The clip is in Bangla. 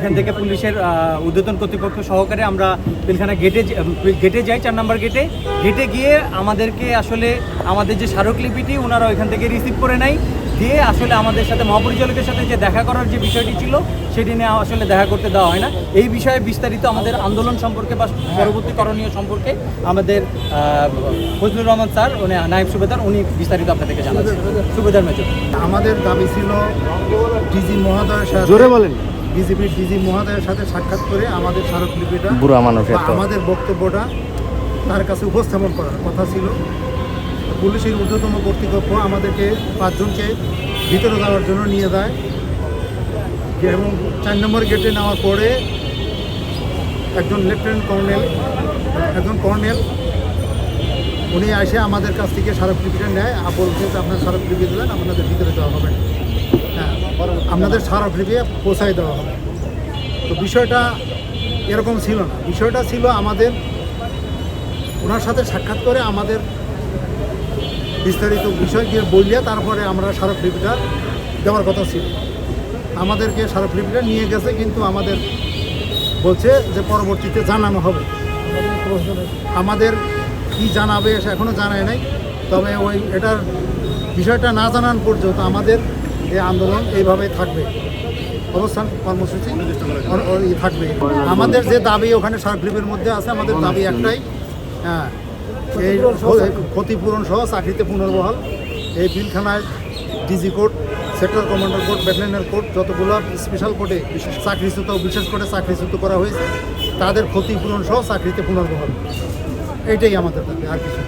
এখান থেকে পুলিশের ঊর্ধ্বতন কর্তৃপক্ষ সহকারে আমরা পিলখানা গেটে যাই, 4 নম্বর গেটে গিয়ে আমাদেরকে আসলে আমাদের যে স্মারকলিপিটি ওনারা ওইখান থেকে রিসিভ করে নেয়, দিয়ে আসলে আমাদের সাথে মহাপরিচালকের সাথে যে দেখা করার যে বিষয়টি ছিল সেটি নিয়ে আসলে দেখা করতে দেওয়া হয় না। এই বিষয়ে বিস্তারিত আমাদের আন্দোলন সম্পর্কে বা পরবর্তী করণীয় সম্পর্কে আমাদের ফজলুর রহমান স্যার উনি নায়েব সুবেদার উনি বিস্তারিত আপনাদেরকে জানাচ্ছেন। সুবেদার মেজর, আমাদের দাবি ছিল ডিজি মহোদয়ের সাথে জোরে বলেন। বিজেপির ডিজি মহোদয়ের সাথে সাক্ষাৎ করে আমাদের স্মারকলিপিটা বুড়া মানুষ বা আমাদের বক্তব্যটা তার কাছে উপস্থাপন করার কথা ছিল। পুলিশের ঊর্ধ্বতন কর্তৃপক্ষ আমাদেরকে 5 জনকে ভিতরে যাওয়ার জন্য নিয়ে যায় এবং 4 নম্বর গেটে নেওয়ার পরে একজন লেফটেন্যান্ট কর্নেল উনি এসে আমাদের কাছ থেকে স্মারকলিপিটা নেয়, বলছে যে আপনার স্মারকলিপি দিলেন, আপনাদের ভিতরে যাওয়া হবে না, হ্যাঁ আপনাদের স্মারকলিপি পৌঁছাই দেওয়া হবে। তো বিষয়টা এরকম ছিল না, বিষয়টা ছিল আমাদের ওনার সাথে সাক্ষাৎ করে আমাদের বিস্তারিত বিষয় দিয়ে বললে তারপরে আমরা স্মারকলিপিটা দেওয়ার কথা ছিল। আমাদেরকে স্মারকলিপিটা নিয়ে গেছে, কিন্তু আমাদের বলছে যে পরবর্তীতে জানানো হবে। আমাদের কি জানাবে এখনও জানায় নাই, তবে এটার বিষয়টা না জানান পর্যন্ত আমাদের এই আন্দোলন এইভাবে থাকবে, অবস্থান কর্মসূচি থাকবে। আমাদের যে দাবি ওখানে স্মারকলিপির মধ্যে আছে, আমাদের দাবি একটাই, হ্যাঁ এই ক্ষতিপূরণ সহ চাকরিতে পুনর্বহাল। এই পিলখানায় DG court, sector commander court, ব্যাটালিয়নের কোর্ট, যতগুলো স্পেশাল কোর্টে চাকরিচ্যুত বিশেষ করে চাকরিচ্যুত করা হয়েছে তাদের ক্ষতিপূরণ সহ চাকরিতে পুনর্বহাল, এইটাই আমাদের দাবি, আর কিছু।